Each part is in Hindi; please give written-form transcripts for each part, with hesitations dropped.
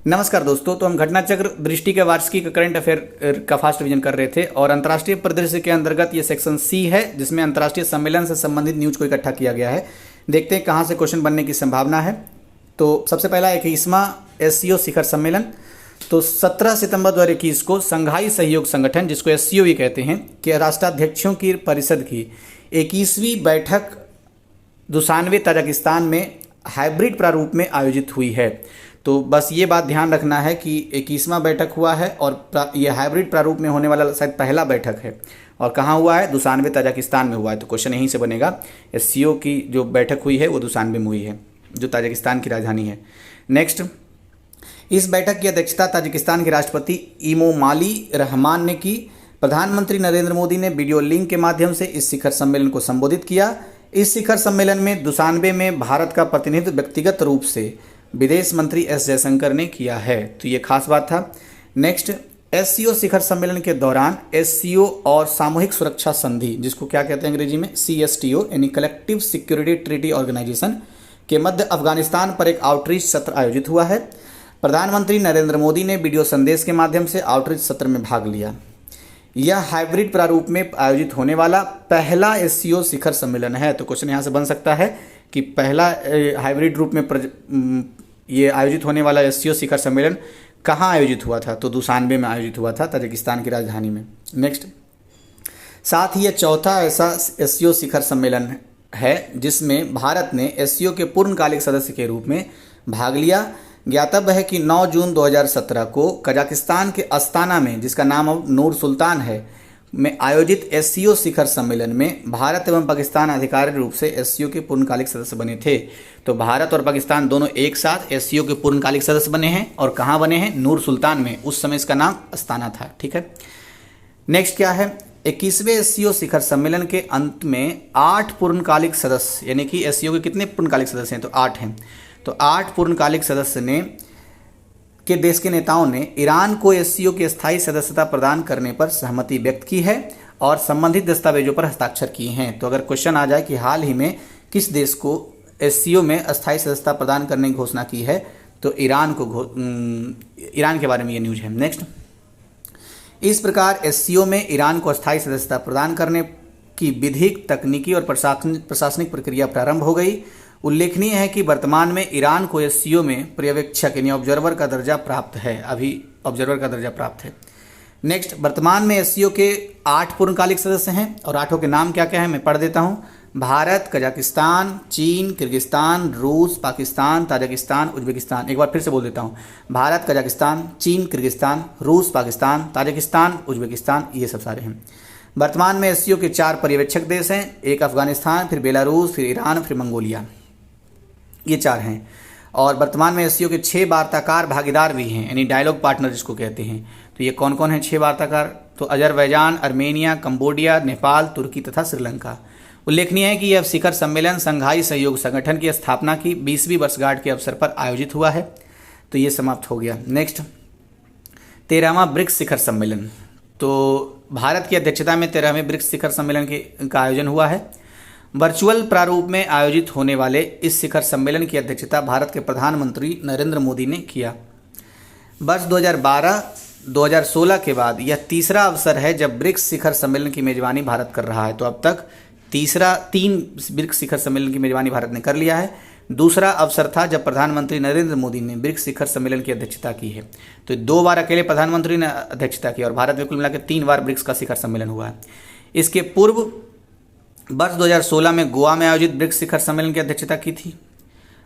नमस्कार दोस्तों। तो हम घटना चक्र दृष्टि के वार्षिकी का करंट अफेयर का फास्ट रिवीजन कर रहे थे और अंतर्राष्ट्रीय परिदृश्य के अंतर्गत ये सेक्शन सी है जिसमें अंतर्राष्ट्रीय सम्मेलन से संबंधित न्यूज को इकट्ठा किया गया है। देखते हैं कहाँ से क्वेश्चन बनने की संभावना है। तो सबसे पहला 21वां एससीओ शिखर सम्मेलन। तो 17 सितंबर 2021 को संघाई सहयोग संगठन, जिसको एससीओ भी कहते हैं, के राष्ट्राध्यक्षों की परिषद की 21वीं बैठक दुशान्बे ताजिकिस्तान में हाइब्रिड प्रारूप में आयोजित हुई है। तो बस ये बात ध्यान रखना है कि 21वां बैठक हुआ है और ये हाइब्रिड प्रारूप में होने वाला शायद पहला बैठक है। और कहाँ हुआ है? दुशान्बे ताजिकिस्तान में हुआ है। तो क्वेश्चन यहीं से बनेगा। एससीओ की जो बैठक हुई है वो दुशान्बे में हुई है, जो ताजिकिस्तान की राजधानी है। नेक्स्ट, इस बैठक की अध्यक्षता ताजिकिस्तान के राष्ट्रपति इमोमाली रहमान ने की। प्रधानमंत्री नरेंद्र मोदी ने वीडियो लिंक के माध्यम से इस शिखर सम्मेलन को संबोधित किया। इस शिखर सम्मेलन में दुशान्बे में भारत का प्रतिनिधित्व व्यक्तिगत रूप से विदेश मंत्री एस जयशंकर ने किया है। तो ये खास बात था। नेक्स्ट, एससीओ शिखर सम्मेलन के दौरान एससीओ और सामूहिक सुरक्षा संधि, जिसको क्या कहते हैं अंग्रेजी में सीएसटीओ यानी कलेक्टिव सिक्योरिटी ट्रीटी ऑर्गेनाइजेशन, के मध्य अफगानिस्तान पर एक आउटरीच सत्र आयोजित हुआ है। प्रधानमंत्री नरेंद्र मोदी ने वीडियो संदेश के माध्यम से आउटरीच सत्र में भाग लिया। यह हाइब्रिड प्रारूप में आयोजित होने वाला पहला एससीओ शिखर सम्मेलन है। तो क्वेश्चन यहाँ से बन सकता है कि पहला हाइब्रिड रूप में ये आयोजित होने वाला एससीओ शिखर सम्मेलन कहाँ आयोजित हुआ था? तो दुशान्बे में आयोजित हुआ था, ताजिकिस्तान की राजधानी में। नेक्स्ट, साथ ही यह चौथा ऐसा एससीओ शिखर सम्मेलन है जिसमें भारत ने एससीओ के पूर्णकालिक सदस्य के रूप में भाग लिया। ज्ञातव्य है कि 9 जून 2017 को कजाकिस्तान के अस्ताना में, जिसका नाम अब नूर सुल्तान है, में आयोजित एससीओ शिखर सम्मेलन में भारत एवं पाकिस्तान आधिकारिक रूप से एससीओ के पूर्णकालिक सदस्य बने थे। तो भारत और पाकिस्तान दोनों एक साथ एससीओ के पूर्णकालिक सदस्य बने हैं। और कहाँ बने हैं? नूर सुल्तान में। उस समय इसका नाम अस्ताना था। ठीक है। नेक्स्ट क्या है? 21वें एससीओ शिखर सम्मेलन के अंत में 8 पूर्णकालिक सदस्य, यानी कि एससीओ के कितने पूर्णकालिक सदस्य हैं? तो 8 हैं। तो 8 पूर्णकालिक सदस्य के देश के नेताओं ने ईरान को एससीओ की स्थायी सदस्यता प्रदान करने पर सहमति व्यक्त की है और संबंधित दस्तावेजों पर हस्ताक्षर किए हैं। तो अगर क्वेश्चन आ जाए कि हाल ही में किस देश को एससीओ में अस्थायी सदस्यता प्रदान करने की घोषणा की है, तो ईरान के बारे में ये न्यूज है। नेक्स्ट, इस प्रकार एससीओ में ईरान को अस्थायी सदस्यता प्रदान करने की विधिक, तकनीकी और प्रशासनिक प्रक्रिया प्रारंभ हो गई। उल्लेखनीय है कि वर्तमान में ईरान को एससीओ में पर्यवेक्षक यानी ऑब्जर्वर का दर्जा प्राप्त है। अभी ऑब्जर्वर का दर्जा प्राप्त है। नेक्स्ट, वर्तमान में एससीओ के 8 पूर्णकालिक सदस्य हैं और 8 के नाम क्या क्या है मैं पढ़ देता हूँ। भारत, कजाकिस्तान, चीन, किर्गिस्तान, रूस, पाकिस्तान, ताजिकिस्तान, उज्बेकिस्तान। एक बार फिर से बोल देता हूँ। भारत, कजाकिस्तान, चीन, किर्गिस्तान, रूस, पाकिस्तान, ताजिकिस्तान, उज्बेकिस्तान, ये सब सारे हैं। वर्तमान में एससीओ के 4 पर्यवेक्षक देश हैं। एक अफगानिस्तान, फिर बेलारूस, फिर ईरान, फिर मंगोलिया। ये 4 हैं। और वर्तमान में एससीओ के 6 वार्ताकार भागीदार भी हैं, यानी डायलॉग पार्टनर जिसको कहते हैं। तो ये कौन कौन है 6 वार्ताकार? तो अजरबैजान, अर्मेनिया, कंबोडिया, नेपाल, तुर्की तथा श्रीलंका। उल्लेखनीय है कि यह शिखर सम्मेलन संघाई सहयोग संगठन की स्थापना की 20वीं वर्षगांठ के अवसर पर आयोजित हुआ है। तो ये समाप्त हो गया। नेक्स्ट, 13वां ब्रिक्स शिखर सम्मेलन। तो भारत की अध्यक्षता में 13वें ब्रिक्स शिखर सम्मेलन का आयोजन हुआ है। वर्चुअल प्रारूप में आयोजित होने वाले इस शिखर सम्मेलन की अध्यक्षता भारत के प्रधानमंत्री नरेंद्र मोदी ने किया। वर्ष 2012-2016 के बाद यह तीसरा अवसर है जब ब्रिक्स शिखर सम्मेलन की मेजबानी भारत कर रहा है। तो अब तक 3 ब्रिक्स शिखर सम्मेलन की मेजबानी भारत ने कर लिया है। दूसरा अवसर था जब प्रधानमंत्री नरेंद्र मोदी ने ब्रिक्स शिखर सम्मेलन की अध्यक्षता की है। तो 2 बार अकेले प्रधानमंत्री ने अध्यक्षता की और भारत में कुल मिलाकर 3 बार ब्रिक्स का शिखर सम्मेलन हुआ है। इसके पूर्व वर्ष 2016 में गोवा में आयोजित ब्रिक्स शिखर सम्मेलन की अध्यक्षता की थी।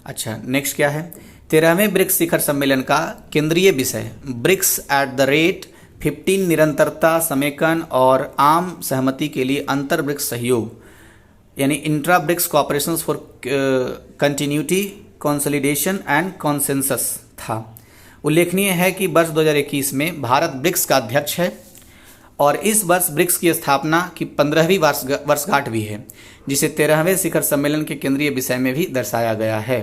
अच्छा, नेक्स्ट क्या है? 13वें ब्रिक्स शिखर सम्मेलन का केंद्रीय विषय ब्रिक्स @15 निरंतरता, समेकन और आम सहमति के लिए अंतर ब्रिक्स सहयोग, यानी intra BRICS cooperation for continuity, consolidation and consensus था। उल्लेखनीय है कि वर्ष 2021 में भारत ब्रिक्स का अध्यक्ष है और इस वर्ष ब्रिक्स की स्थापना की 15वीं वर्षगांठ भी है, जिसे 13वें शिखर सम्मेलन के केंद्रीय विषय में भी दर्शाया गया है।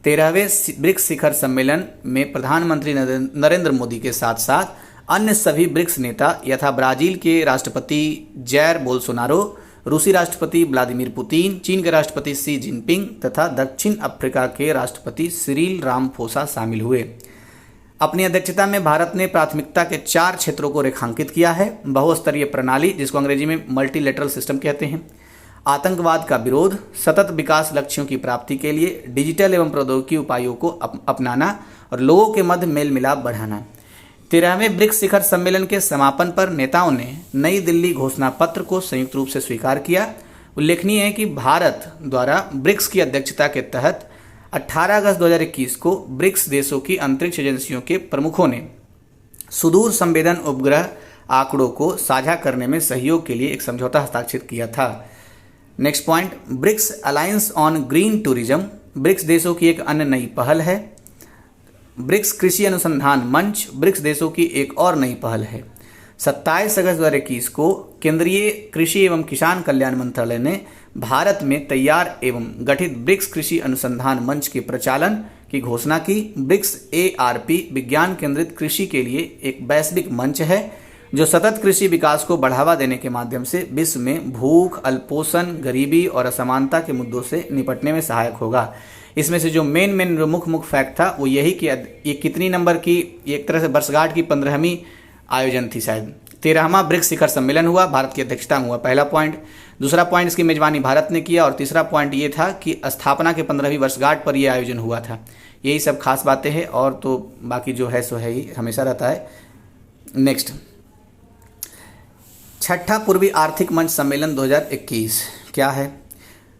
13वें ब्रिक्स शिखर सम्मेलन में प्रधानमंत्री नरेंद्र मोदी के साथ साथ अन्य सभी ब्रिक्स नेता यथा ब्राजील के राष्ट्रपति जैर बोल्सोनारो, रूसी राष्ट्रपति व्लादिमीर पुतिन, चीन के राष्ट्रपति शी जिनपिंग तथा दक्षिण अफ्रीका के राष्ट्रपति सिरिल रामफोसा शामिल हुए। अपनी अध्यक्षता में भारत ने प्राथमिकता के 4 क्षेत्रों को रेखांकित किया है। बहुस्तरीय प्रणाली, जिसको अंग्रेजी में मल्टीलेटरल सिस्टम कहते हैं, आतंकवाद का विरोध, सतत विकास लक्ष्यों की प्राप्ति के लिए डिजिटल एवं प्रौद्योगिकी उपायों को अपनाना और लोगों के मध्य मेल मिलाप बढ़ाना। 13वें ब्रिक्स शिखर सम्मेलन के समापन पर नेताओं ने नई दिल्ली घोषणा पत्र को संयुक्त रूप से स्वीकार किया। उल्लेखनीय है कि भारत द्वारा ब्रिक्स की अध्यक्षता के तहत 18 अगस्त 2021 को ब्रिक्स देशों की अंतरिक्ष एजेंसियों के प्रमुखों ने सुदूर संवेदन उपग्रह आंकड़ों को साझा करने में सहयोग के लिए एक समझौता हस्ताक्षरित किया था। Next point, BRICS alliance on green tourism BRICS देशों की एक अन्य नई पहल है। ब्रिक्स कृषि अनुसंधान मंच ब्रिक्स देशों की एक और नई पहल है। 27 अगस्त 2021 को केंद्रीय कृषि एवं किसान कल्याण मंत्रालय ने भारत में तैयार एवं गठित ब्रिक्स कृषि अनुसंधान मंच के प्रचालन की घोषणा की। ब्रिक्स ARP विज्ञान केंद्रित कृषि के लिए एक वैश्विक मंच है जो सतत कृषि विकास को बढ़ावा देने के माध्यम से विश्व में भूख, अल्पोषण, गरीबी और असमानता के मुद्दों से निपटने में सहायक होगा। इसमें से जो मेन मुख्य फैक्ट था वो यही कि ये कितनी नंबर की, एक तरह से वर्षगांठ की 15वीं आयोजन थी शायद। 13वां ब्रिक्स शिखर सम्मेलन हुआ, भारत की अध्यक्षता में हुआ, पहला पॉइंट। दूसरा पॉइंट, इसकी मेजबानी भारत ने किया। और तीसरा पॉइंट ये था कि स्थापना के 15वीं वर्षगांठ पर यह आयोजन हुआ था। यही सब खास बातें हैं, और तो बाकी जो है सो है ही, हमेशा रहता है। नेक्स्ट, छठा पूर्वी आर्थिक मंच सम्मेलन 2021 क्या है?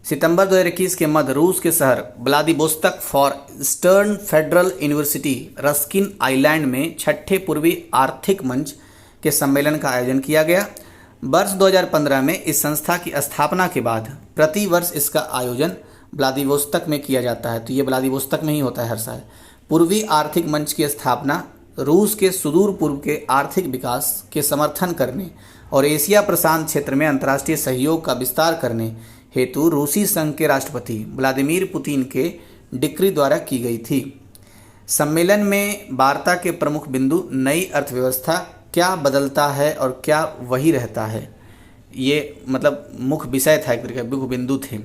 सितंबर 2021 के मध्य रूस के शहर Vladivostok for eastern federal university Ruskin island में छठे पूर्वी आर्थिक मंच के सम्मेलन का आयोजन किया गया। वर्ष 2015 में इस संस्था की स्थापना के बाद प्रति वर्ष इसका आयोजन व्लादिवोस्तोक में किया जाता है। तो ये व्लादिवोस्तोक में ही होता है हर साल। पूर्वी आर्थिक मंच की स्थापना रूस के सुदूर पूर्व के आर्थिक विकास के समर्थन करने और एशिया प्रशांत क्षेत्र में अंतर्राष्ट्रीय सहयोग का विस्तार करने हेतु रूसी संघ के राष्ट्रपति व्लादिमीर पुतिन के डिक्री द्वारा की गई थी। सम्मेलन में वार्ता के प्रमुख बिंदु नई अर्थव्यवस्था, क्या बदलता है और क्या वही रहता है, ये मतलब मुख्य विषय था, एक तरीके मुख्य बिंदु थे।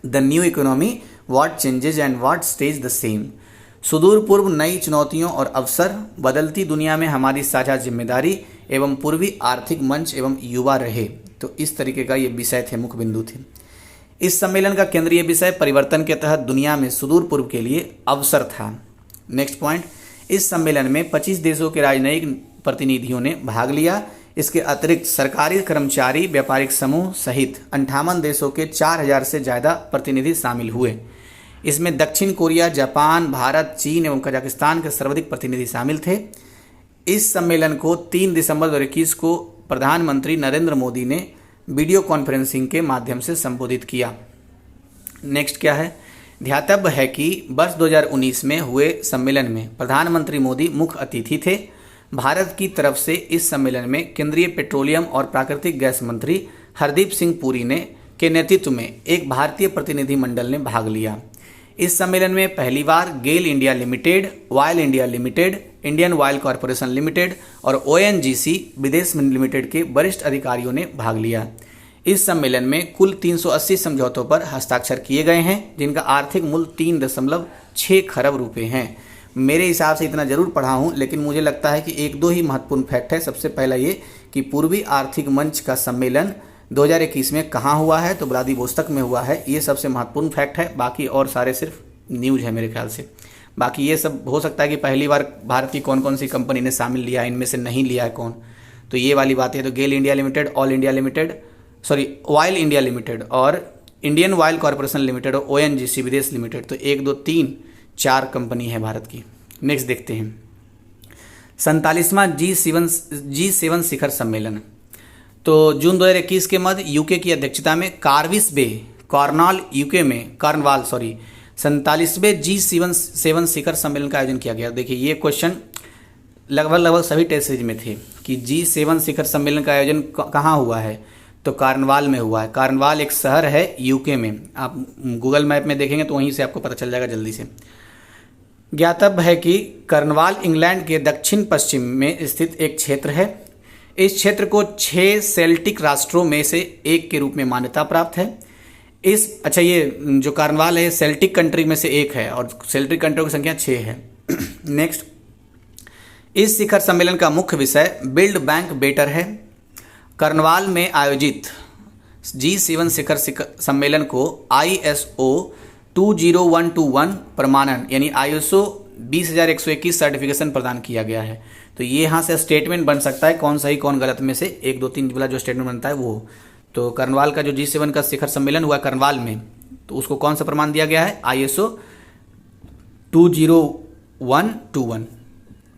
The new economy, what changes and what stage the same. सुदूर पूर्व, नई चुनौतियों और अवसर, बदलती दुनिया में हमारी साझा जिम्मेदारी एवं पूर्वी आर्थिक मंच एवं युवा रहे। तो इस तरीके का ये विषय थे, मुख्य बिंदु थे। इस सम्मेलन का केंद्रीय विषय परिवर्तन के तहत दुनिया में सुदूर पूर्व के लिए अवसर था। नेक्स्ट पॉइंट, इस सम्मेलन में 25 देशों के राजनयिक प्रतिनिधियों ने भाग लिया। इसके अतिरिक्त सरकारी कर्मचारी, व्यापारिक समूह सहित 58 देशों के 4000 से ज़्यादा प्रतिनिधि शामिल हुए। इसमें दक्षिण कोरिया, जापान, भारत, चीन एवं कजाकिस्तान के सर्वाधिक प्रतिनिधि शामिल थे। इस सम्मेलन को 3 दिसंबर 2021 को प्रधानमंत्री नरेंद्र मोदी ने वीडियो कॉन्फ्रेंसिंग के माध्यम से संबोधित किया। नेक्स्ट क्या है? ध्यातव्य है कि वर्ष 2019 में हुए सम्मेलन में प्रधानमंत्री मोदी मुख्य अतिथि थे। भारत की तरफ से इस सम्मेलन में केंद्रीय पेट्रोलियम और प्राकृतिक गैस मंत्री हरदीप सिंह पुरी के नेतृत्व में एक भारतीय प्रतिनिधिमंडल ने भाग लिया। इस सम्मेलन में पहली बार GAIL India limited, oil India limited, Indian oil corporation limited और ONGC विदेश लिमिटेड के वरिष्ठ अधिकारियों ने भाग लिया। इस सम्मेलन में कुल 380 समझौतों पर हस्ताक्षर किए गए हैं, जिनका आर्थिक मूल्य 3.6 खरब रुपए हैं। मेरे हिसाब से इतना जरूर पढ़ा हूँ, लेकिन मुझे लगता है कि 1-2 ही महत्वपूर्ण फैक्ट है। सबसे पहला ये कि पूर्वी आर्थिक मंच का सम्मेलन 2021 में कहाँ हुआ है, तो व्लादिवोस्तोक में हुआ है। ये सबसे महत्वपूर्ण फैक्ट है, बाकी और सारे सिर्फ न्यूज़ है मेरे ख्याल से। बाकी ये सब हो सकता है कि पहली बार भारत की कौन कौन सी कंपनी ने शामिल लिया है, इनमें से नहीं लिया है कौन, तो ये वाली बात है। तो GAIL India limited, oil India limited और इंडियन ऑयल कॉरपोरेशन लिमिटेड और ONGC विदेश लिमिटेड। तो 1, 2, 3, 4 कंपनी है भारत की। नेक्स्ट देखते हैं 47वां G7 शिखर सम्मेलन। तो जून 2021 के मध्य यूके की अध्यक्षता में कॉर्नवाल 47वें G7 शिखर सम्मेलन का आयोजन किया गया। देखिए ये क्वेश्चन लगभग सभी टेस्ट सीरीज में थे कि G7 शिखर सम्मेलन का आयोजन कहाँ हुआ है, तो कॉर्नवाल में हुआ है। कॉर्नवाल एक शहर है यूके में, आप गूगल मैप में देखेंगे तो वहीं से आपको पता चल जाएगा जल्दी से। ज्ञातव्य है कि कॉर्नवाल इंग्लैंड के दक्षिण पश्चिम में स्थित एक क्षेत्र है। इस क्षेत्र को 6 सेल्टिक राष्ट्रों में से एक के रूप में मान्यता प्राप्त है। ये जो कॉर्नवाल है सेल्टिक कंट्री में से एक है और सेल्टिक कंट्रियों की संख्या 6 है। नेक्स्ट, इस शिखर सम्मेलन का मुख्य विषय बिल्ड बैंक बेटर है। कर्नवाल में आयोजित G7 शिखर सम्मेलन को ISO 20121 प्रमाणन यानी ISO 20121 सर्टिफिकेशन प्रदान किया गया है। तो ये यहाँ से स्टेटमेंट बन सकता है, कौन सही कौन गलत में से 1 2 3 वाला जो स्टेटमेंट बनता है वो। तो कर्नवाल का जो G7 का शिखर सम्मेलन हुआ कर्नवाल में, तो उसको कौन सा प्रमाण दिया गया है? ISO 20121।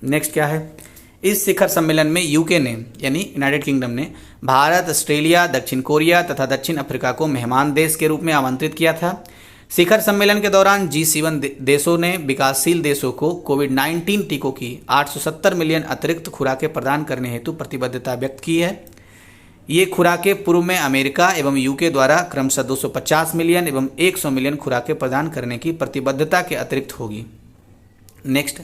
नेक्स्ट क्या है? इस शिखर सम्मेलन में यूके ने यानी यूनाइटेड किंगडम ने भारत, ऑस्ट्रेलिया, दक्षिण कोरिया तथा दक्षिण अफ्रीका को मेहमान देश के रूप में आमंत्रित किया था। शिखर सम्मेलन के दौरान G7 देशों ने विकासशील देशों को कोविड-19 टीकों की 870 मिलियन अतिरिक्त खुराकें प्रदान करने हेतु प्रतिबद्धता व्यक्त की है। ये खुराकें पूर्व में अमेरिका एवं यूके द्वारा क्रमशः 250 मिलियन एवं 100 मिलियन खुराकें प्रदान करने की प्रतिबद्धता के अतिरिक्त होगी। नेक्स्ट,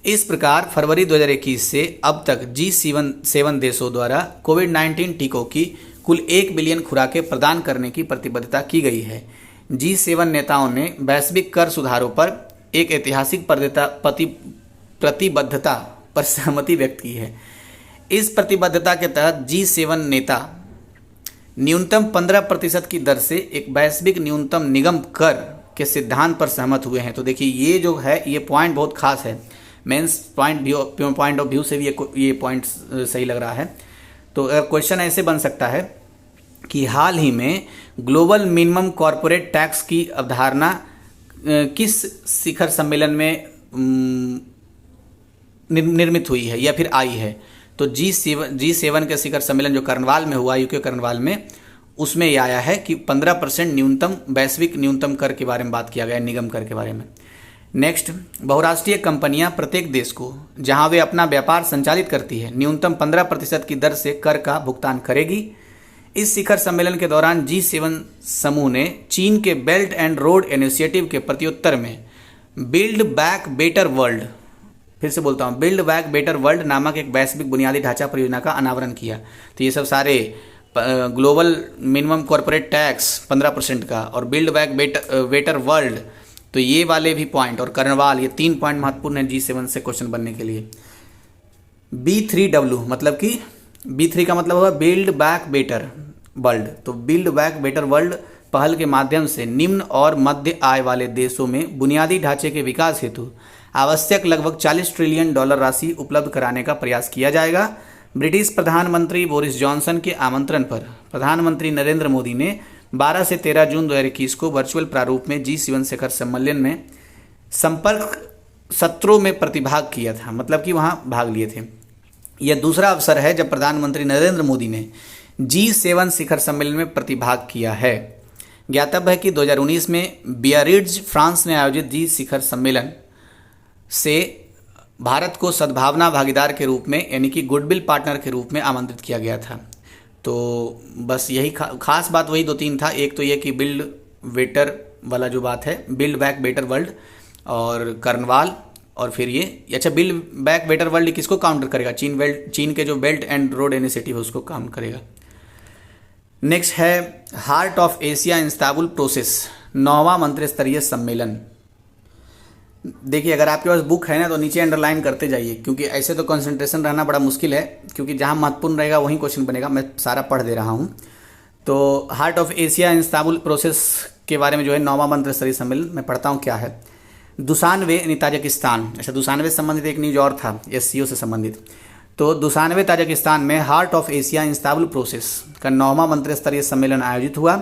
इस प्रकार फरवरी 2021 से अब तक G7 देशों द्वारा कोविड-19 टीकों की कुल 1 बिलियन खुराकें प्रदान करने की प्रतिबद्धता की गई है। G7 नेताओं ने वैश्विक कर सुधारों पर एक ऐतिहासिक प्रतिबद्धता पर सहमति व्यक्त की है। इस प्रतिबद्धता के तहत G7 नेता न्यूनतम 15% की दर से एक वैश्विक न्यूनतम निगम कर के सिद्धांत पर सहमत हुए हैं। तो देखिए ये जो है ये पॉइंट बहुत खास है, मेंस पॉइंट ऑफ व्यू से भी ये पॉइंट सही लग रहा है। तो क्वेश्चन ऐसे बन सकता है कि हाल ही में ग्लोबल मिनिमम कॉरपोरेट टैक्स की अवधारणा किस शिखर सम्मेलन में निर्मित हुई है या फिर आई है? तो G7 के शिखर सम्मेलन जो कर्नवाल में हुआ, यूके कर्नवाल में, उसमें यह आया है कि 15% न्यूनतम वैश्विक न्यूनतम कर के बारे में बात किया गया, निगम कर के बारे में। नेक्स्ट, बहुराष्ट्रीय कंपनियां प्रत्येक देश को जहां वे अपना व्यापार संचालित करती है न्यूनतम 15% की दर से कर का भुगतान करेगी। इस शिखर सम्मेलन के दौरान G7 समूह ने चीन के बेल्ट एंड रोड इनिशिएटिव के प्रत्युत्तर में बिल्ड बैक बेटर वर्ल्ड, फिर से बोलता हूँ, बिल्ड बैक बेटर वर्ल्ड नामक एक वैश्विक बुनियादी ढांचा परियोजना का अनावरण किया। तो ये सब सारे ग्लोबल मिनिमम कॉरपोरेट टैक्स 15% का और बिल्ड बैक बेटर वर्ल्ड, तो ये वाले भी पॉइंट और कर्नवाल, ये 3 पॉइंट महत्वपूर्ण है G7 से क्वेश्चन बनने के लिए। B3W मतलब कि B3 का मतलब होगा बिल्ड बैक बेटर वर्ल्ड। तो बिल्ड बैक बेटर वर्ल्ड पहल के माध्यम से निम्न और मध्य आय वाले देशों में बुनियादी ढांचे के विकास हेतु आवश्यक लगभग $40 ट्रिलियन राशि उपलब्ध कराने का प्रयास किया जाएगा। ब्रिटिश प्रधानमंत्री बोरिस जॉनसन के आमंत्रण पर प्रधानमंत्री नरेंद्र मोदी ने 12 से 13 जून 2021 को वर्चुअल प्रारूप में G7 शिखर सम्मेलन में संपर्क सत्रों में प्रतिभाग किया था, मतलब कि वहाँ भाग लिए थे। यह दूसरा अवसर है जब प्रधानमंत्री नरेंद्र मोदी ने G7 शिखर सम्मेलन में प्रतिभाग किया है। ज्ञातव्य है कि 2019 में बियारिट्ज फ्रांस में आयोजित G शिखर सम्मेलन से भारत को सद्भावना भागीदार के रूप में यानी कि गुडविल पार्टनर के रूप में आमंत्रित किया गया था। तो बस यही खास बात वही 2-3 था। एक तो ये कि बिल्ड बेटर वाला जो बात है, बिल्ड बैक बेटर वर्ल्ड और कर्नवाल, और फिर ये अच्छा बिल्ड बैक बेटर वर्ल्ड किसको काउंटर करेगा? चीन के जो बेल्ट एंड रोड इनिशिएटिव है उसको काउंट करेगा। नेक्स्ट है heart of Asia Istanbul process 9वां मंत्रिस्तरीय सम्मेलन। देखिए अगर आपके पास बुक है ना तो नीचे अंडरलाइन करते जाइए, क्योंकि ऐसे तो कंसंट्रेशन रहना बड़ा मुश्किल है, क्योंकि जहां महत्वपूर्ण रहेगा वहीं क्वेश्चन बनेगा। मैं सारा पढ़ दे रहा हूं। तो heart of Asia Istanbul process के बारे में जो है 9वां मंत्रिस्तरीय सम्मेलन मैं पढ़ता हूं क्या है। दुशानबे यानी ताजिकिस्तान, अच्छा दुशानबे से संबंधित एक न्यूज और था SCO से संबंधित। तो दुशानबे ताजिकिस्तान में heart of Asia Istanbul process का 9वां मंत्रिस्तरीय सम्मेलन आयोजित हुआ।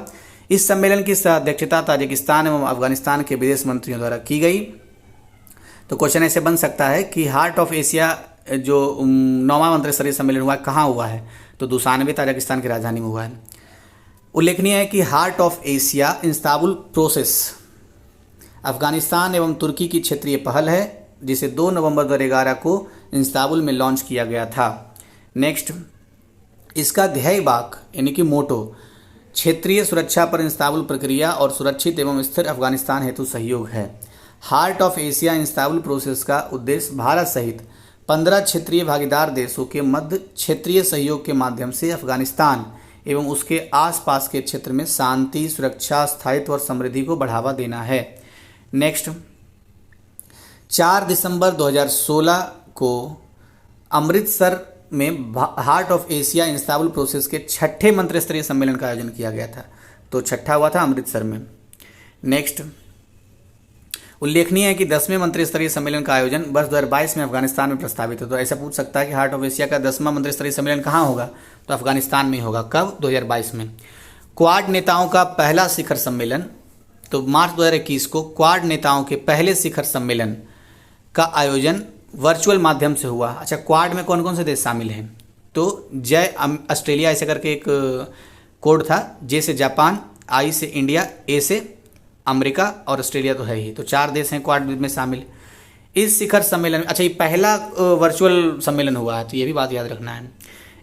इस सम्मेलन की अध्यक्षता ताजिकिस्तान एवं अफगानिस्तान के विदेश मंत्रियों द्वारा की गई। तो क्वेश्चन ऐसे बन सकता है कि हार्ट ऑफ एशिया जो 9वां मंत्रिस्तरीय सम्मेलन हुआ कहाँ हुआ है? तो दुशानबे ताजिकिस्तान की राजधानी में हुआ है। उल्लेखनीय है कि heart of Asia Istanbul process Afghanistan एवं तुर्की की क्षेत्रीय पहल है, जिसे 2 नवंबर 2011 को इस्तांबुल में लॉन्च किया गया था। नेक्स्ट, इसका ध्येय वाक्य यानी कि मोटो क्षेत्रीय सुरक्षा पर इस्तांबुल प्रक्रिया और सुरक्षित एवं स्थिर अफगानिस्तान हेतु सहयोग है। Heart of Asia Istanbul process का उद्देश्य भारत सहित 15 क्षेत्रीय भागीदार देशों के मध्य क्षेत्रीय सहयोग के माध्यम से अफगानिस्तान एवं उसके आसपास के क्षेत्र में शांति, सुरक्षा, स्थायित्व और समृद्धि को बढ़ावा देना है। नेक्स्ट, 4 दिसंबर 2016 को अमृतसर में heart of Asia Istanbul process के 6ठे मंत्रिस्तरीय सम्मेलन का आयोजन किया गया था। तो 6ठा हुआ था अमृतसर में। नेक्स्ट, उल्लेखनीय है कि 10वें मंत्रिस्तरीय सम्मेलन का आयोजन वर्ष 2022 में अफगानिस्तान में प्रस्तावित है। तो ऐसा पूछ सकता है कि हार्ट ऑफ एशिया का 10वां मंत्रिस्तरीय सम्मेलन कहाँ होगा, तो अफगानिस्तान में होगा। कब? 2022 में। क्वाड नेताओं का पहला शिखर सम्मेलन, तो मार्च 2021 को क्वाड नेताओं के पहले शिखर सम्मेलन का आयोजन वर्चुअल माध्यम से हुआ। अच्छा, क्वाड में कौन कौन से देश शामिल हैं? तो जय ऑस्ट्रेलिया ऐसे करके एक कोड था। जे से जापान, आई से इंडिया, ए से अमेरिका और ऑस्ट्रेलिया तो है ही। तो 4 देश हैं क्वाड में शामिल। इस शिखर सम्मेलन में, अच्छा ये पहला वर्चुअल सम्मेलन हुआ है, तो ये भी बात याद रखना है।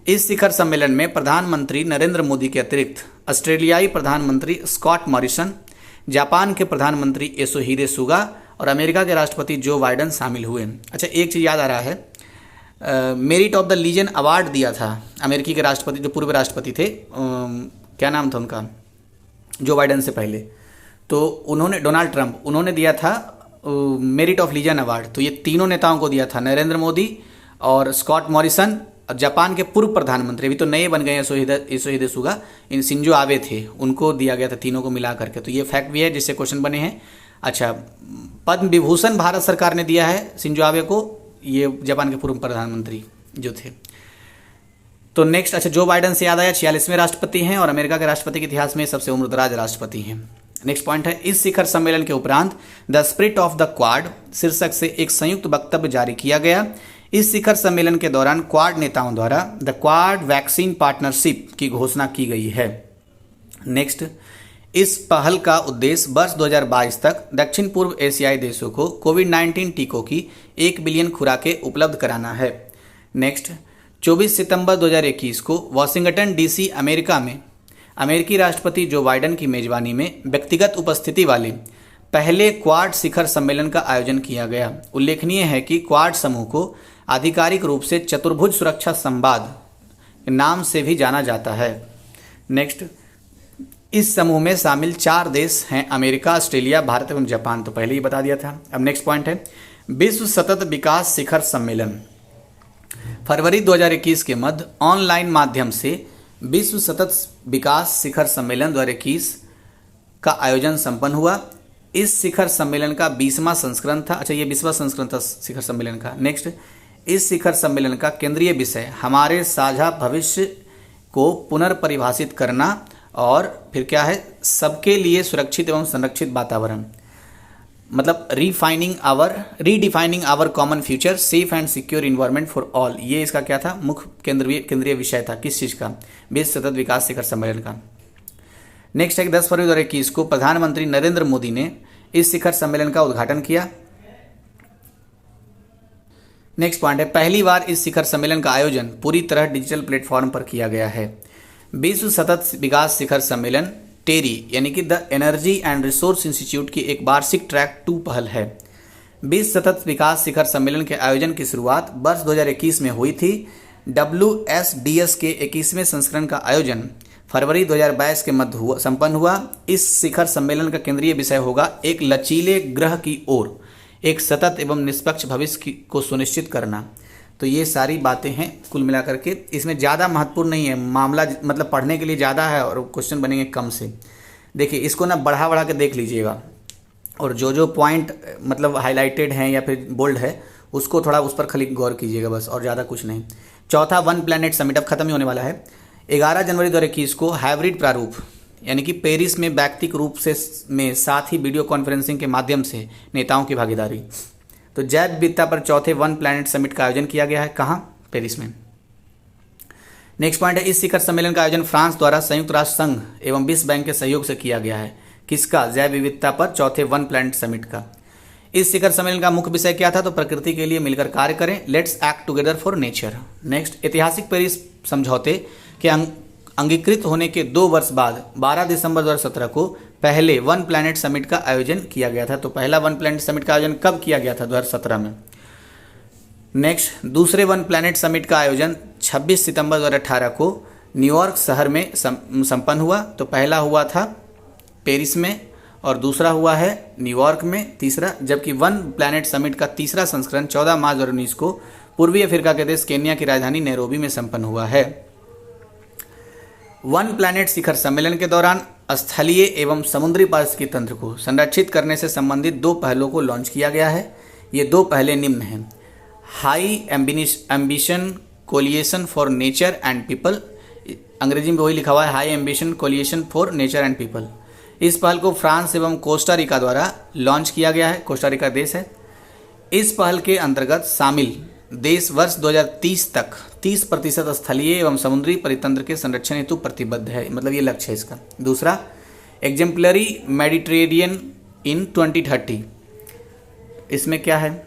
इस शिखर सम्मेलन में प्रधानमंत्री नरेंद्र मोदी के अतिरिक्त ऑस्ट्रेलियाई प्रधानमंत्री स्कॉट मॉरिसन, जापान के प्रधानमंत्री योशिहिदे सुगा और अमेरिका के राष्ट्रपति जो बाइडेन शामिल हुए। अच्छा, एक चीज़ याद आ रहा है, merit of the legion award दिया था अमेरिकी के राष्ट्रपति, जो पूर्व राष्ट्रपति थे, क्या नाम था उनका, जो बाइडेन से पहले, तो उन्होंने, डोनाल्ड ट्रंप, उन्होंने दिया था मेरिट ऑफ लीजन अवार्ड। तो ये तीनों नेताओं को दिया था, नरेंद्र मोदी और स्कॉट मॉरिसन और जापान के पूर्व प्रधानमंत्री, अभी तो नए बन गए हैं योशिहिदे सुगा, इन शिंजो आबे थे, उनको दिया गया था, तीनों को मिला करके। तो ये फैक्ट भी है जिससे क्वेश्चन बने हैं। अच्छा, पद्म विभूषण भारत सरकार ने दिया है शिंजो आबे को, ये जापान के पूर्व प्रधानमंत्री जो थे। तो नेक्स्ट, अच्छा जो बाइडेन से याद आया, 46वें राष्ट्रपति हैं और अमेरिका के राष्ट्रपति के इतिहास में सबसे उम्रदराज राष्ट्रपति हैं। नेक्स्ट पॉइंट है, इस शिखर सम्मेलन के उपरांत the spirit of the quad शीर्षक से एक संयुक्त वक्तव्य जारी किया गया। इस शिखर सम्मेलन के दौरान क्वाड नेताओं द्वारा द क्वाड वैक्सीन पार्टनरशिप की घोषणा की गई है। नेक्स्ट, इस पहल का उद्देश्य वर्ष 2022 तक दक्षिण पूर्व एशियाई देशों को कोविड-19 टीकों की 1 बिलियन खुराकें उपलब्ध कराना है। नेक्स्ट, 24 सितंबर 2021 को वाशिंगटन डीसी अमेरिका में अमेरिकी राष्ट्रपति जो बाइडेन की मेजबानी में व्यक्तिगत उपस्थिति वाले पहले क्वाड शिखर सम्मेलन का आयोजन किया गया। उल्लेखनीय है कि क्वाड समूह को आधिकारिक रूप से चतुर्भुज सुरक्षा संवाद नाम से भी जाना जाता है। नेक्स्ट, इस समूह में शामिल 4 देश हैं, अमेरिका, ऑस्ट्रेलिया, भारत एवं जापान। तो पहले ही बता दिया था। अब नेक्स्ट पॉइंट है, विश्व सतत विकास शिखर सम्मेलन। फरवरी 2021 के मध्य ऑनलाइन माध्यम से विश्व सतत विकास शिखर सम्मेलन 2021 का आयोजन संपन्न हुआ। इस शिखर सम्मेलन का 20वां संस्करण था। अच्छा, ये 20वां संस्करण था शिखर सम्मेलन का। नेक्स्ट, इस शिखर सम्मेलन का केंद्रीय विषय हमारे साझा भविष्य को पुनर्परिभाषित करना और फिर क्या है, सबके लिए सुरक्षित एवं संरक्षित वातावरण, मतलब redefining our common future, safe and secure environment for all. ये इसका क्या था, मुख्य केंद्रीय विषय था। किस चीज़ का? विश्व सतत विकास शिखर सम्मेलन का। नेक्स्ट है, 10 फरवरी 2021 को प्रधानमंत्री नरेंद्र मोदी ने इस शिखर सम्मेलन का उद्घाटन किया। नेक्स्ट पॉइंट है, पहली बार इस शिखर सम्मेलन का आयोजन पूरी तरह डिजिटल प्लेटफॉर्म पर किया गया है। विश्व सतत विकास शिखर सम्मेलन टेरी यानी कि the energy and resource institute की एक वार्षिक ट्रैक 2 पहल है। विश्व सतत विकास शिखर सम्मेलन के आयोजन की शुरुआत वर्ष 2021 में हुई थी। WSDS के 21वें संस्करण का आयोजन फरवरी 2022 के मध्य संपन्न हुआ। इस शिखर सम्मेलन का केंद्रीय विषय होगा एक लचीले ग्रह की ओर एक सतत एवं निष्पक्ष भविष्य को सुनिश्चित करना। तो ये सारी बातें हैं कुल मिलाकर के, इसमें ज़्यादा महत्वपूर्ण नहीं है, मामला मतलब पढ़ने के लिए ज़्यादा है और क्वेश्चन बनेंगे कम से। देखिए इसको ना बढ़ा के देख लीजिएगा और जो पॉइंट मतलब हाईलाइटेड हैं या फिर बोल्ड है उसको थोड़ा उस पर खाली गौर कीजिएगा बस, और ज़्यादा कुछ नहीं। चौथा वन प्लैनेट समिट अब खत्म ही होने वाला है। 11 जनवरी 2021 को हाइब्रिड प्रारूप यानी कि पेरिस में वैयक्तिक रूप से में साथ ही वीडियो कॉन्फ्रेंसिंग के माध्यम से नेताओं की भागीदारी। तो जैव विविधता पर चौथे वन प्लैनेट समिट का आयोजन किया गया है। कहाँ? पेरिस में। नेक्स्ट पॉइंट है, इस शिखर सम्मेलन का आयोजन फ्रांस द्वारा संयुक्त राष्ट्र संघ एवं विश्व बैंक के सहयोग से किया गया है। किसका? जैव विविधता पर चौथे वन प्लैनेट समिट का। इस शिखर सम्मेलन का मुख्य विषय क्या था? तो प्रकृति के लिए मिलकर कार्य करें, let's act together for nature. Next, ऐतिहासिक पेरिस समझौते के अंगीकृत होने के 2 वर्ष बाद 12 दिसंबर 2017 को पहले वन प्लैनेट समिट का आयोजन किया गया था। तो पहला वन प्लैनेट समिट का आयोजन कब किया गया था? 2017 में। नेक्स्ट, दूसरे वन प्लैनेट समिट का आयोजन 26 सितंबर 2018 को न्यूयॉर्क शहर में संपन्न हुआ। तो पहला हुआ था पेरिस में और दूसरा हुआ है न्यूयॉर्क में, तीसरा, जबकि वन प्लैनेट समिट का तीसरा संस्करण 14 मार्च 2019 को पूर्वी अफ्रीका के देश केन्या की राजधानी नैरोबी में संपन्न हुआ है। वन प्लैनेट शिखर सम्मेलन के दौरान स्थलीय एवं समुद्री पारिस्थितिकी तंत्र को संरक्षित करने से संबंधित 2 पहलों को लॉन्च किया गया है। ये 2 पहले निम्न हैं। High ambition coalition for nature and people, अंग्रेजी में वही लिखा हुआ है, high ambition coalition for nature and people. इस पहल को फ्रांस एवं कोस्टा रिका द्वारा लॉन्च किया गया है। कोस्टा रिका देश है। इस पहल के अंतर्गत शामिल देश वर्ष 2030 तक 30% स्थलीय एवं समुद्री परितंत्र के संरक्षण हेतु प्रतिबद्ध है, मतलब ये लक्ष्य है इसका। दूसरा, एग्जेम्पलरी मेडिटेरेनियन इन 2030। इसमें क्या है?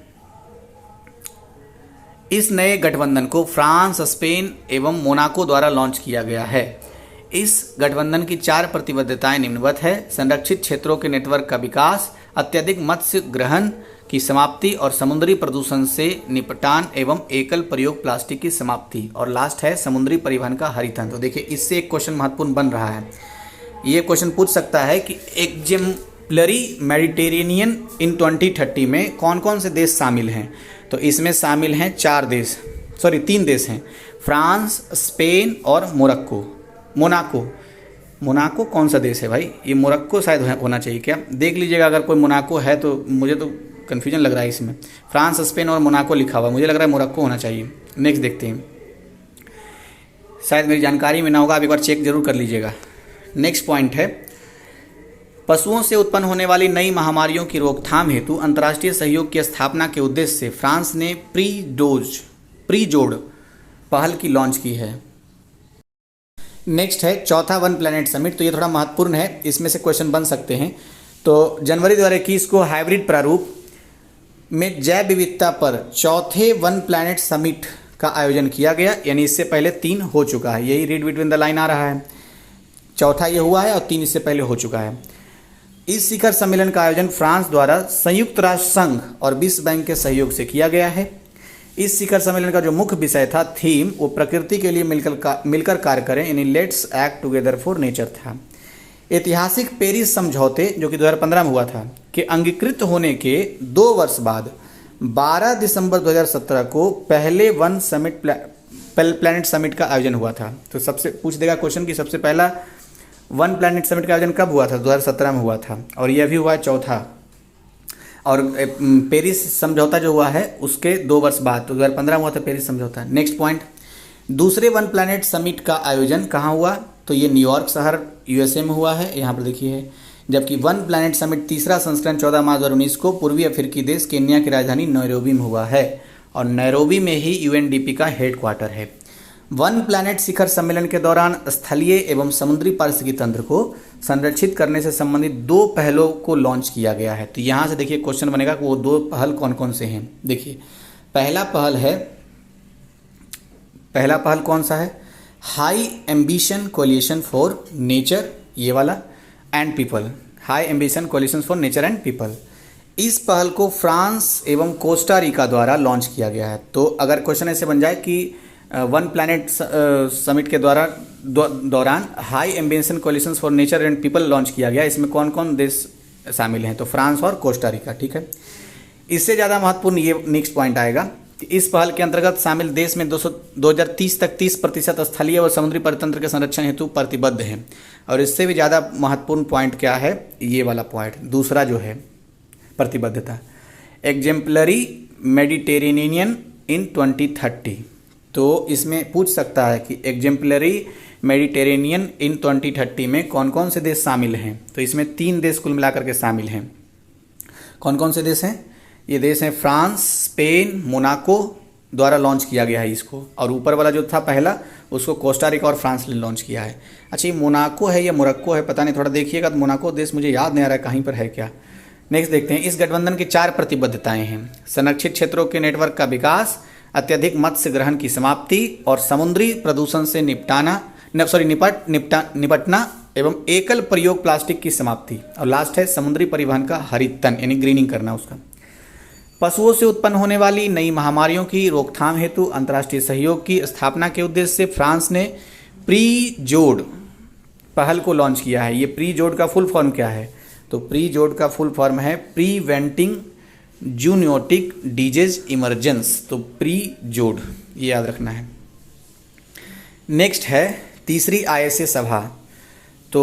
इस नए गठबंधन को फ्रांस, स्पेन एवं मोनाको द्वारा लॉन्च किया गया है। इस गठबंधन की 4 प्रतिबद्धताएं निम्नवत है। संरक्षित क्षेत्रों के नेटवर्क का विकास, अत्यधिक मत्स्य ग्रहण की समाप्ति और समुद्री प्रदूषण से निपटान एवं एकल प्रयोग प्लास्टिक की समाप्ति। और लास्ट है समुद्री परिवहन का हरितन। तो देखिए, इससे एक क्वेश्चन महत्वपूर्ण बन रहा है। ये क्वेश्चन पूछ सकता है कि एग्जेम्पलरी मेडिटेरेनियन इन 2030 में कौन कौन से देश शामिल हैं। तो इसमें शामिल हैं 3 देश हैं, फ्रांस, स्पेन और मोनाको। मोनाको कौन सा देश है भाई? ये मोरक्को शायद होना चाहिए क्या? देख लीजिएगा, अगर कोई मोनाको है तो मुझे तो कन्फ्यूजन लग रहा है इसमें। फ्रांस, स्पेन और मोनाको लिखा हुआ, मुझे लग रहा है मोरक्को होना चाहिए। नेक्स्ट देखते हैं, शायद मेरी जानकारी में ना होगा, आप एक बार चेक जरूर कर लीजिएगा। नेक्स्ट पॉइंट है, पशुओं से उत्पन्न होने वाली नई महामारियों की रोकथाम हेतु अंतर्राष्ट्रीय सहयोग की स्थापना के उद्देश्य से फ्रांस ने प्री जोड़ पहल की लॉन्च की है। नेक्स्ट है चौथा वन प्लैनेट समिट। तो ये थोड़ा महत्वपूर्ण है, इसमें से क्वेश्चन बन सकते हैं। तो जनवरी 2021 को हाइब्रिड प्रारूप में जैव विविधता पर चौथे वन प्लैनेट समिट का आयोजन किया गया, यानी इससे पहले 3 हो चुका है। यही रीड बिटवीन द लाइन आ रहा है। चौथा ये हुआ है और 3 इससे पहले हो चुका है। इस शिखर सम्मेलन का आयोजन फ्रांस द्वारा संयुक्त राष्ट्र संघ और विश्व बैंक के सहयोग से किया गया है। इस शिखर सम्मेलन का जो मुख्य विषय था, थीम, वो प्रकृति के लिए मिलकर कार्य करें, यानी let's act together for nature था। ऐतिहासिक पेरिस समझौते जो कि 2015 में हुआ था के अंगीकृत होने के 2 वर्ष बाद 12 दिसंबर 2017 को पहले वन प्लैनेट समिट का आयोजन हुआ था। तो सबसे पूछ देगा क्वेश्चन कि सबसे पहला वन प्लैनेट समिट का आयोजन कब हुआ था? 2017 में हुआ था, और यह भी हुआ है चौथा। और पेरिस समझौता जो हुआ है उसके 2 वर्ष बाद, तो 2015 में हुआ था पेरिस समझौता। नेक्स्ट पॉइंट, दूसरे वन प्लैनेट समिट का आयोजन कहाँ हुआ? तो ये न्यूयॉर्क शहर USA में हुआ है, यहाँ पर देखिए। जबकि वन प्लैनेट समिट तीसरा संस्करण 14 मार्च 2019 को पूर्वी अफ्रीकी देश केन्या की राजधानी नैरोबी में हुआ है, और नैरोबी में ही UNDP का हेडक्वार्टर है। वन प्लैनेट शिखर सम्मेलन के दौरान स्थलीय एवं समुद्री पारिस्थितिकी तंत्र को संरक्षित करने से संबंधित 2 पहलों को लॉन्च किया गया है। तो यहाँ से देखिए क्वेश्चन बनेगा कि वो 2 पहल कौन कौन से हैं। देखिए, पहला पहल कौन सा है? High ambition coalition for nature, ये वाला, and people. High ambition coalition for nature and people. इस पहल को फ्रांस एवं कोस्टा रिका द्वारा लॉन्च किया गया है। तो अगर क्वेश्चन ऐसे बन जाए कि वन प्लैनेट समिट के दौरान high ambition coalition for nature and people launch किया गया, इसमें कौन कौन देश शामिल हैं? तो फ्रांस और कोस्टा रिका, ठीक है। इससे ज़्यादा महत्वपूर्ण ये नेक्स्ट पॉइंट आएगा कि इस पहल के अंतर्गत शामिल देश में 2030 तक 30% स्थलीय और समुद्री परितंत्र के संरक्षण हेतु प्रतिबद्ध हैं। और इससे भी ज़्यादा महत्वपूर्ण पॉइंट क्या है? ये वाला पॉइंट, दूसरा जो है प्रतिबद्धता, एग्जेम्पलरी मेडिटेरेनियन इन 2030। तो इसमें पूछ सकता है कि एग्जेम्पलरी मेडिटेरेनियन इन 2030 में कौन कौन से देश शामिल हैं? तो इसमें 3 देश कुल मिलाकर के शामिल हैं। कौन कौन से देश हैं? ये देश हैं फ्रांस, स्पेन, मोनाको द्वारा लॉन्च किया गया है इसको, और ऊपर वाला जो था पहला उसको कोस्टा रिका और फ्रांस ने लॉन्च किया है। अच्छा, ये मोनाको है या मोरक्को है पता नहीं, थोड़ा देखिएगा। तो मोनाको देश मुझे याद नहीं आ रहा है कहीं पर है क्या। नेक्स्ट देखते हैं, इस गठबंधन की 4 प्रतिबद्धताएं हैं। संरक्षित क्षेत्रों के नेटवर्क का विकास, अत्यधिक मत्स्य ग्रहण की समाप्ति और समुद्री प्रदूषण से निपटना एवं एकल प्रयोग प्लास्टिक की समाप्ति। और लास्ट है समुद्री परिवहन का हरितन, यानी ग्रीनिंग करना उसका। पशुओं से उत्पन्न होने वाली नई महामारियों की रोकथाम हेतु अंतर्राष्ट्रीय सहयोग की स्थापना के उद्देश्य से फ्रांस ने प्री जोड़ पहल को लॉन्च किया है। ये प्री जोड़ का फुल फॉर्म क्या है? तो प्री जोड़ का फुल फॉर्म है प्रीवेंटिंग जूनोटिक डिजीज इमरजेंस, तो प्री जोड, ये याद रखना है। नेक्स्ट है तीसरी ISA सभा। तो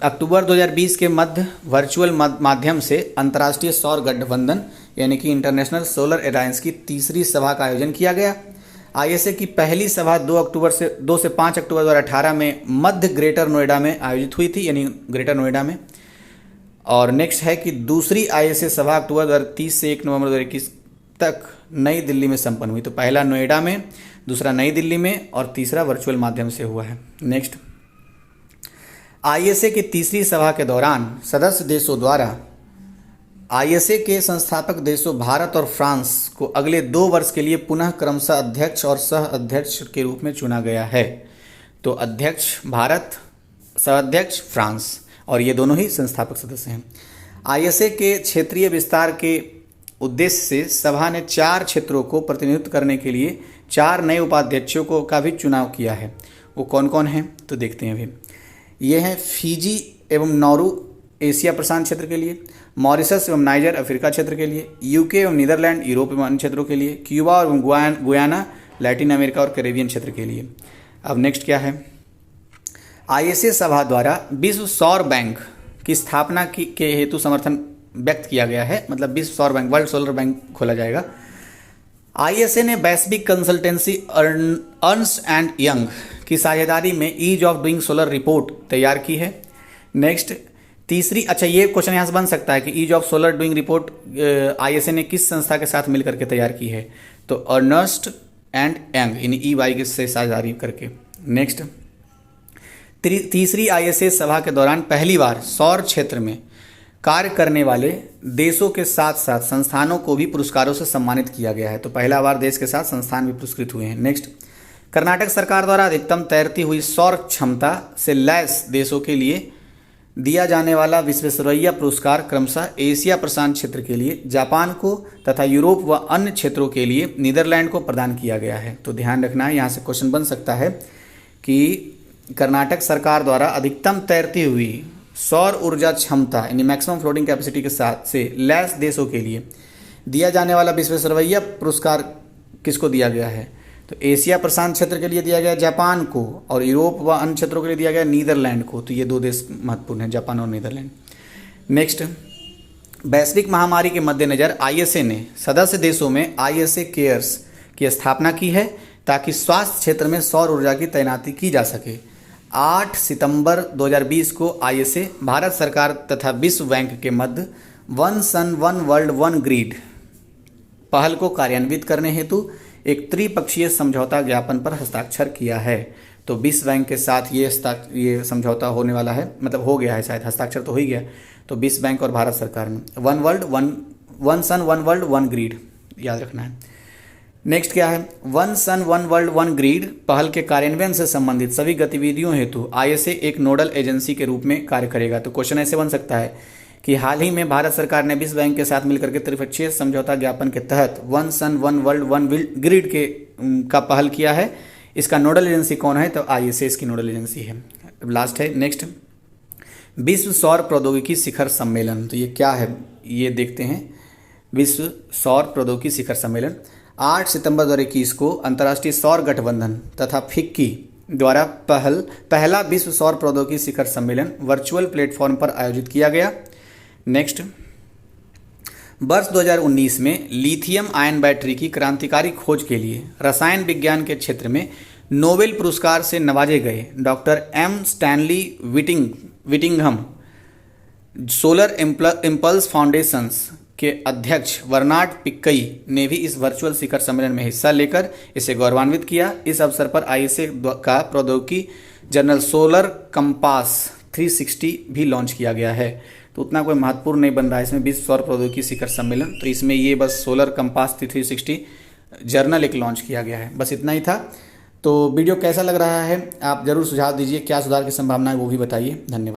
अक्टूबर 2020 के मध्य वर्चुअल माध्यम से अंतर्राष्ट्रीय सौर गठबंधन यानी कि इंटरनेशनल सोलर अलायंस की तीसरी सभा का आयोजन किया गया। ISA की पहली सभा 2 से 5 अक्टूबर 2018 में मध्य ग्रेटर नोएडा में आयोजित हुई थी, यानी ग्रेटर नोएडा में। और नेक्स्ट है कि दूसरी ISA सभा अक्टूबर 2030 से 1 नवंबर 2021 तक नई दिल्ली में संपन्न हुई। तो पहला नोएडा में, दूसरा नई दिल्ली में और तीसरा वर्चुअल माध्यम से हुआ है। नेक्स्ट, ISA की तीसरी सभा के दौरान सदस्य देशों द्वारा ISA के संस्थापक देशों भारत और फ्रांस को अगले 2 वर्ष के लिए पुनः क्रमशः अध्यक्ष और सह अध्यक्ष के रूप में चुना गया है। तो अध्यक्ष भारत, सह अध्यक्ष फ्रांस, और ये दोनों ही संस्थापक सदस्य हैं। ISA के क्षेत्रीय विस्तार के उद्देश्य से सभा ने 4 क्षेत्रों को प्रतिनिधित्व करने के लिए 4 नए उपाध्यक्षों का भी चुनाव किया है। वो कौन कौन हैं तो देखते हैं अभी। ये हैं फिजी एवं नौरू एशिया प्रशांत क्षेत्र के लिए, मॉरिशस एवं नाइजर अफ्रीका क्षेत्र के लिए, UK एवं नीदरलैंड यूरोप एवं अन्य क्षेत्रों के लिए, क्यूबा एवं गुयाना लैटिन अमेरिका और कैरेबियन क्षेत्र के लिए। अब नेक्स्ट क्या है, ISA सभा द्वारा विश्व सौर बैंक की स्थापना के हेतु समर्थन व्यक्त किया गया है, मतलब विश्व सौर बैंक, वर्ल्ड सोलर बैंक खोला जाएगा। ISA ने वैश्विक कंसल्टेंसी अर्न्स्ट एंड यंग की साझेदारी में ease of doing solar report तैयार की है। नेक्स्ट, तीसरी, अच्छा ये क्वेश्चन यहाँ से बन सकता है कि ease of solar doing report ISA ने किस संस्था के साथ मिलकर के तैयार की है, तो Ernst and young in EY से साझेदारी करके। नेक्स्ट, तीसरी ISA सभा के दौरान पहली बार सौर क्षेत्र में कार्य करने वाले देशों के साथ साथ संस्थानों को भी पुरस्कारों से सम्मानित किया गया है। तो पहला बार देश के साथ संस्थान भी पुरस्कृत हुए हैं। नेक्स्ट, कर्नाटक सरकार द्वारा अधिकतम तैरती हुई सौर क्षमता से लैस देशों के लिए दिया जाने वाला विश्वेश्वरैया पुरस्कार क्रमशः एशिया प्रशांत क्षेत्र के लिए जापान को तथा यूरोप व अन्य क्षेत्रों के लिए नीदरलैंड को प्रदान किया गया है। तो ध्यान रखना है, यहाँ से क्वेश्चन बन सकता है कि कर्नाटक सरकार द्वारा अधिकतम तैरती हुई सौर ऊर्जा क्षमता यानी मैक्सिमम फ्लोटिंग कैपेसिटी के साथ से लैस देशों के लिए दिया जाने वाला विश्वेश्वरैया पुरस्कार किसको दिया गया है, तो एशिया प्रशांत क्षेत्र के लिए दिया गया जापान को और यूरोप व अन्य क्षेत्रों के लिए दिया गया नीदरलैंड को। तो ये 2 देश महत्वपूर्ण हैं, जापान और नीदरलैंड। नेक्स्ट, वैश्विक महामारी के मद्देनजर ISA ने सदस्य देशों में ISA केयर्स की स्थापना की है ताकि स्वास्थ्य क्षेत्र में सौर ऊर्जा की तैनाती की जा सके। 8 सितंबर 2020 को ISA भारत सरकार तथा विश्व बैंक के मध्य one sun one world one grid पहल को कार्यान्वित करने हेतु एक त्रिपक्षीय समझौता ज्ञापन पर हस्ताक्षर किया है। तो विश्व बैंक के साथ ये समझौता होने वाला है, मतलब हो गया है, शायद हस्ताक्षर तो हो ही गया। तो विश्व बैंक और भारत सरकार में one sun one world one grid याद रखना है। नेक्स्ट क्या है, one sun one world one grid पहल के कार्यान्वयन से संबंधित सभी गतिविधियों हेतु ISA एक नोडल एजेंसी के रूप में कार्य करेगा। तो क्वेश्चन ऐसे बन सकता है कि हाल ही में भारत सरकार ने विश्व बैंक के साथ मिलकर के त्रिपक्षीय समझौता ज्ञापन के तहत one sun one world one grid का पहल किया है। इसका नोडल एजेंसी कौन है, तो ISA इसकी नोडल एजेंसी है। लास्ट है नेक्स्ट, विश्व सौर प्रौद्योगिकी शिखर सम्मेलन। तो ये क्या है ये देखते हैं। विश्व सौर प्रौद्योगिकी शिखर सम्मेलन 8 सितंबर 2021 को अंतर्राष्ट्रीय सौर गठबंधन तथा फिक्की द्वारा पहला विश्व सौर प्रौद्योगिकी शिखर सम्मेलन वर्चुअल प्लेटफॉर्म पर आयोजित किया गया। नेक्स्ट, वर्ष 2019 में लिथियम आयन बैटरी की क्रांतिकारी खोज के लिए रसायन विज्ञान के क्षेत्र में नोबेल पुरस्कार से नवाजे गए doctor M Stanley Whittingham solar impulse foundations के अध्यक्ष बर्नार्ड पिक्कई ने भी इस वर्चुअल शिखर सम्मेलन में हिस्सा लेकर इसे गौरवान्वित किया। इस अवसर पर ISA का प्रौद्योगिकी जर्नल सोलर कंपास 360 भी लॉन्च किया गया है। तो उतना कोई महत्वपूर्ण नहीं बन रहा है इसमें विश्व सौर प्रौद्योगिकी शिखर सम्मेलन। तो इसमें ये बस सोलर कंपास 360 जर्नल एक लॉन्च किया गया है, बस इतना ही था। तो वीडियो कैसा लग रहा है आप जरूर सुझाव दीजिए, क्या सुधार की संभावना है वो भी बताइए। धन्यवाद।